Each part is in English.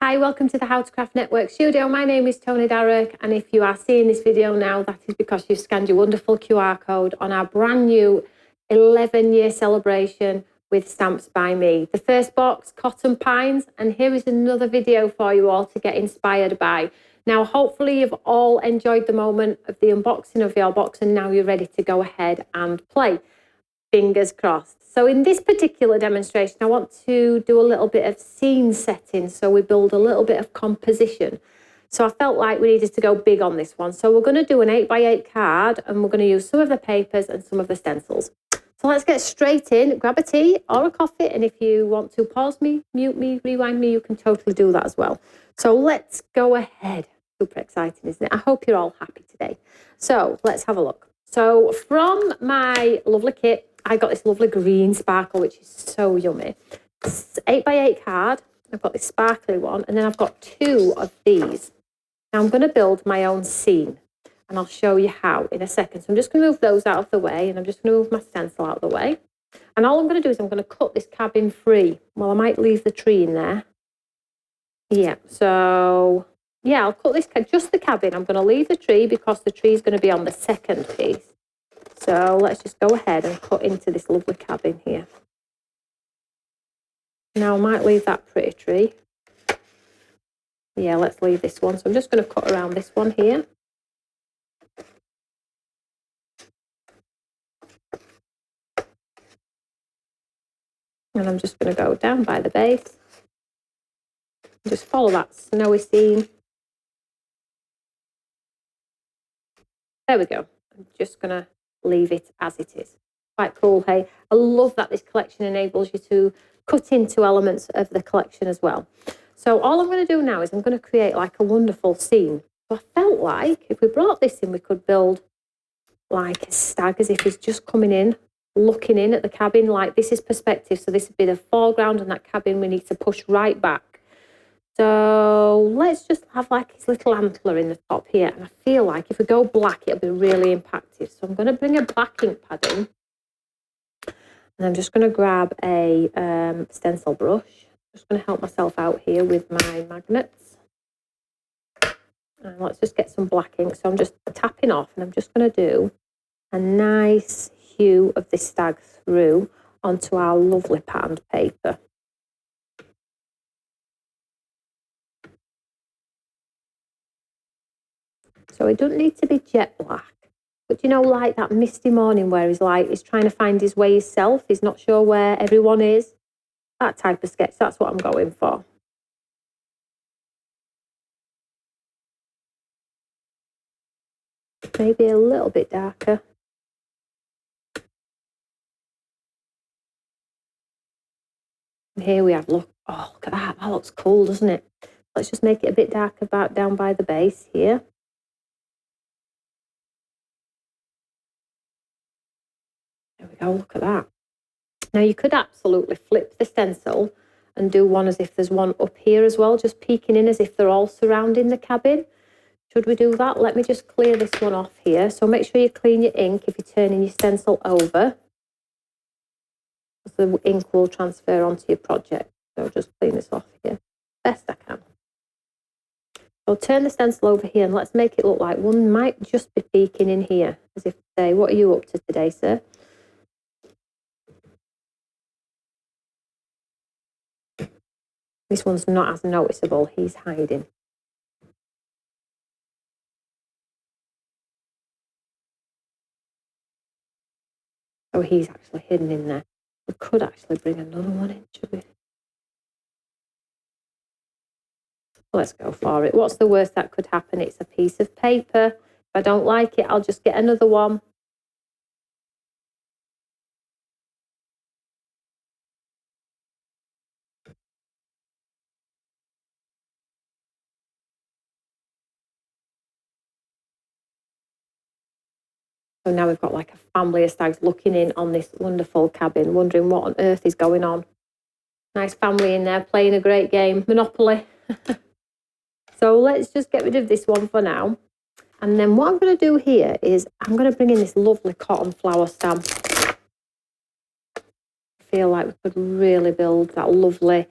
Hi, welcome to the How to Craft Network studio. My name is Tony Darroch, and if you are seeing this video now, that is because you've scanned your wonderful QR code on our brand new 11-year celebration with Stamps by Me. The first box, Cotton Pines, and here is another video for you all to get inspired by. Now, hopefully you've all enjoyed the moment of the unboxing of your box, and now you're ready to go ahead and play. Fingers crossed. So in this particular demonstration, I want to do a little bit of scene setting. So we build a little bit of composition. So I felt like we needed to go big on this one. So we're going to do an 8x8 card, and we're going to use some of the papers and some of the stencils. So let's get straight in. Grab a tea or a coffee. And if you want to pause me, mute me, rewind me, you can totally do that as well. So let's go ahead. Super exciting, isn't it? I hope you're all happy today. So let's have a look. So from my lovely kit, I got this lovely green sparkle, which is so yummy. It's 8x8 card. I've got this sparkly one, and then I've got two of these. Now I'm going to build my own scene, and I'll show you how in a second. So I'm just going to move those out of the way, and I'm just going to move my stencil out of the way. And all I'm going to do is I'm going to cut this cabin free. Well, I might leave the tree in there. Yeah, so yeah, I'll cut this, just the cabin. I'm going to leave the tree because the tree is going to be on the second piece. So let's just go ahead and cut into this lovely cabin here. Now I might leave that pretty tree. Yeah, let's leave this one. So I'm just going to cut around this one here. And I'm just going to go down by the base. Just follow that snowy scene. There we go. I'm just going to leave it as it is. Quite cool, hey? I love that this collection enables you to cut into elements of the collection as well. So all I'm going to do now is I'm going to create like a wonderful scene. So I felt like if we brought this in, we could build like a stag as if he's just coming in, looking in at the cabin. Like this is perspective, so this would be the foreground, and that cabin we need to push right back. So let's just have like his little antler in the top here. And I feel like if we go black, it'll be really impactful. So I'm going to bring a black ink pad in. And I'm just going to grab a stencil brush. I'm just going to help myself out here with my magnets. And let's just get some black ink. So I'm just tapping off, and I'm just going to do a nice hue of this stag through onto our lovely patterned paper. So it doesn't need to be jet black, but you know, like that misty morning where he's trying to find his way himself. He's not sure where everyone is. That type of sketch, that's what I'm going for. Maybe a little bit darker. And here we have, look at that. That looks cool, doesn't it? Let's just make it a bit darker down by the base here. There we go, look at that. Now you could absolutely flip the stencil and do one as if there's one up here as well, just peeking in as if they're all surrounding the cabin. Should we do that? Let me just clear this one off here. So make sure you clean your ink if you're turning your stencil over, because the ink will transfer onto your project. So just clean this off here best I can. So turn the stencil over here, and let's make it look like one might just be peeking in here, as if to say, what are you up to today, sir? This one's not as noticeable. He's hiding. Oh, he's actually hidden in there. We could actually bring another one in, should we? Let's go for it. What's the worst that could happen? It's a piece of paper. If I don't like it, I'll just get another one. So now we've got like a family of stags looking in on this wonderful cabin, wondering what on earth is going on. Nice family in there playing a great game, Monopoly. So let's just get rid of this one for now. And then what I'm going to do here is I'm going to bring in this lovely cotton flower stamp. I feel like we could really build that lovely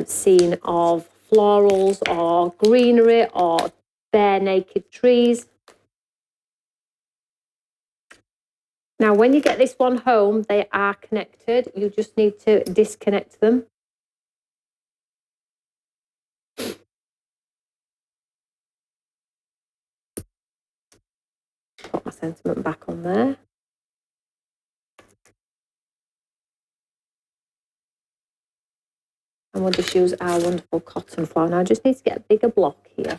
scene of florals or greenery or bare naked trees. Now, when you get this one home, they are connected. You just need to disconnect them. Put my sentiment back on there. And we'll just use our wonderful cotton flower. Now, I just need to get a bigger block here.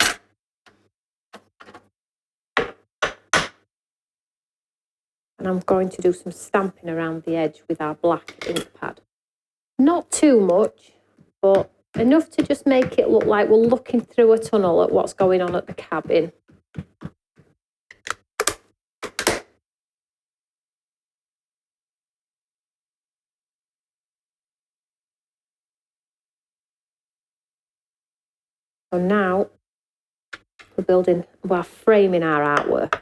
And I'm going to do some stamping around the edge with our black ink pad. Not too much, but enough to just make it look like we're looking through a tunnel at what's going on at the cabin. So now we're framing our artwork.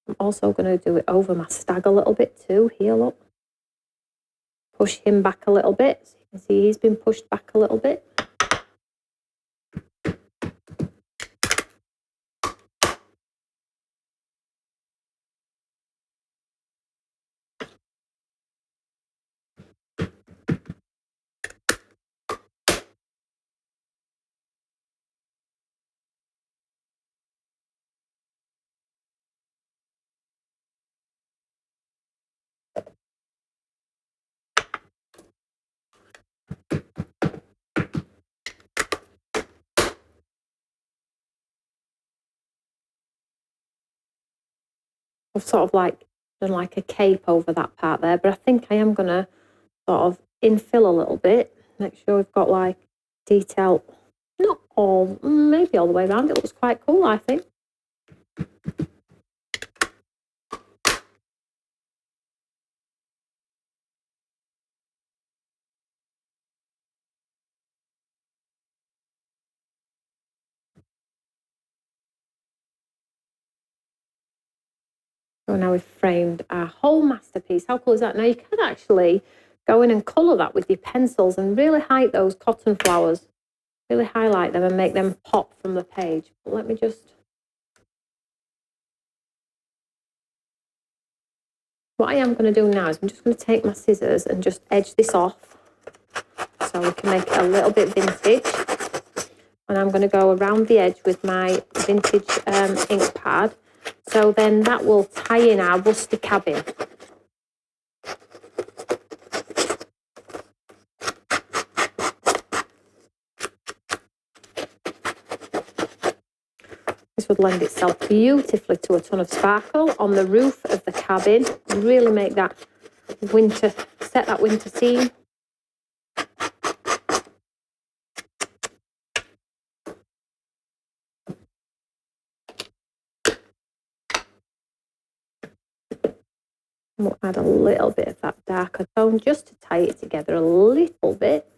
I'm also going to do it over my stag a little bit too. Here, look. Push him back a little bit. So you can see he's been pushed back a little bit. I've sort of like done like a cape over that part there, but I think I am going to sort of infill a little bit. Make sure we've got like detail, not all, maybe all the way around. It looks quite cool, I think. So now we've framed our whole masterpiece. How cool is that? Now you can actually go in and colour that with your pencils and really hide those cotton flowers. Really highlight them and make them pop from the page. But let me just... What I am going to do now is I'm just going to take my scissors and just edge this off so we can make it a little bit vintage. And I'm going to go around the edge with my vintage ink pad. So then that will tie in our rusty cabin. This would lend itself beautifully to a ton of sparkle on the roof of the cabin. Really make that winter, set that winter scene. We'll add a little bit of that darker tone just to tie it together a little bit.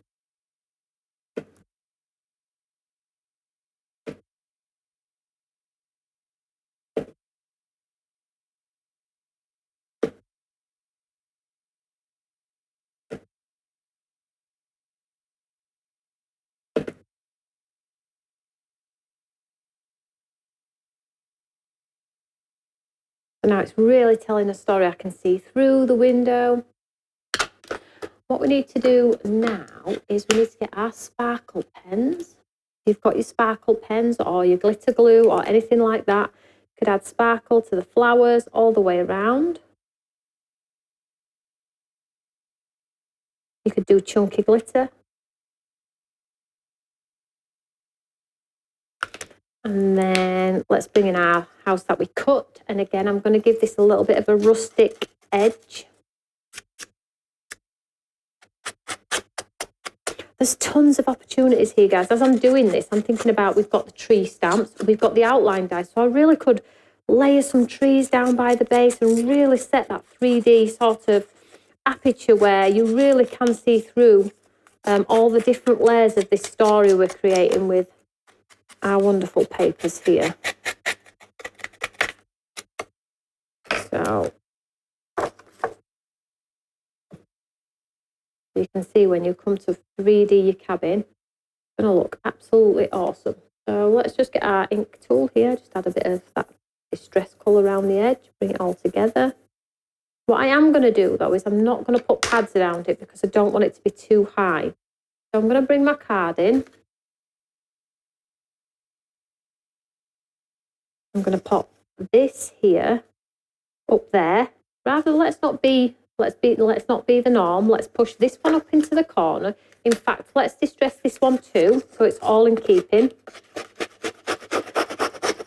So now it's really telling a story. I can see through the window. What we need to do now is we need to get our sparkle pens. If you've got your sparkle pens or your glitter glue or anything like that, you could add sparkle to the flowers all the way around. You could do chunky glitter. And then let's bring in our house that we cut. And again, I'm going to give this a little bit of a rustic edge. There's tons of opportunities here, guys. As I'm doing this, I'm thinking about, we've got the tree stamps, we've got the outline dies. So I really could layer some trees down by the base and really set that 3D sort of aperture where you really can see through all the different layers of this story we're creating with our wonderful papers here. So You can see when you come to 3D your cabin, it's going to look absolutely awesome. So let's just get our ink tool here, just add a bit of that distress colour around the edge, bring it all together. What I am going to do though is I'm not going to put pads around it because I don't want it to be too high. So I'm going to bring my card in. I'm going to pop this here up there. Rather, let's not be the norm. Let's push this one up into the corner. In fact, let's distress this one too, so it's all in keeping.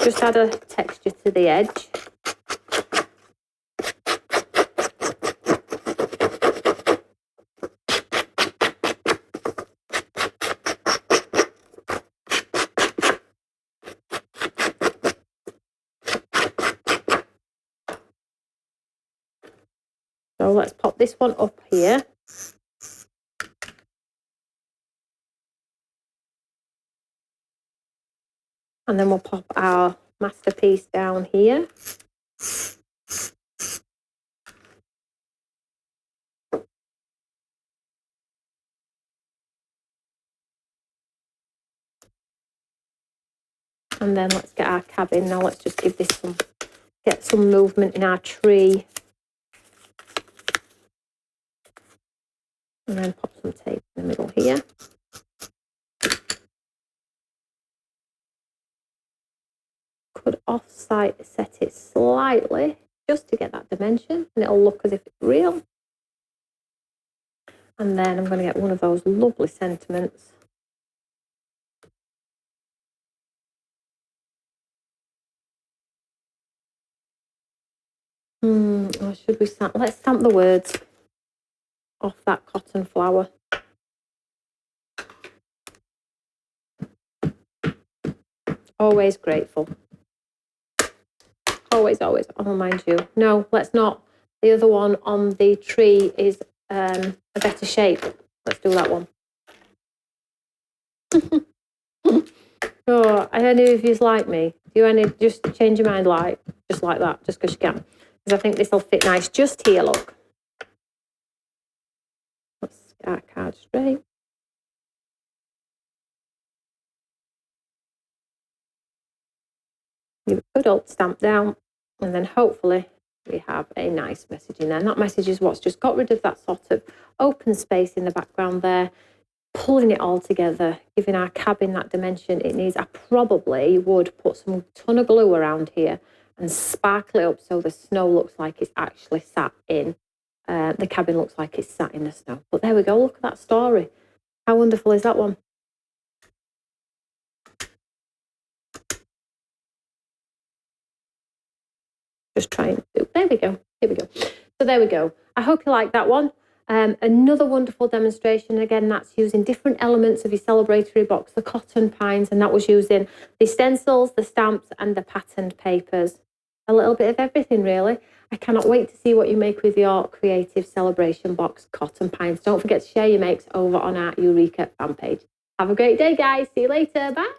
Just add a texture to the edge. So let's pop this one up here. And then we'll pop our masterpiece down here. And then let's get our cabin. Now let's just give this get some movement in our tree. And then pop some tape in the middle here. Could off-site set it slightly just to get that dimension, and it'll look as if it's real. And then I'm going to get one of those lovely sentiments. Or should we stamp? Let's stamp the words off that cotton flower. Always grateful. Always, always. Oh, mind you. No, let's not. The other one on the tree is a better shape. Let's do that one. Oh, any of you like me? Do you just change your mind just like that, just because you can? Because I think this will fit nice just here, look. Let's get our card straight. Give a good old stamp down, and then hopefully we have a nice message in there. And that message is what's just got rid of that sort of open space in the background there, pulling it all together, giving our cabin that dimension it needs. I probably would put some ton of glue around here and sparkle it up so the snow looks like it's actually sat in, the cabin looks like it's sat in the snow. But there we go, look at that story. How wonderful is that one? Just trying to, there we go, here we go. So there we go. I hope you like that one. Another wonderful demonstration. Again, that's using different elements of your celebratory box, the cotton pines, and that was using the stencils, the stamps, and the patterned papers. A little bit of everything, really. I cannot wait to see what you make with your creative celebration box, cotton pines. Don't forget to share your makes over on our Eureka fan page. Have a great day, guys. See you later. Bye.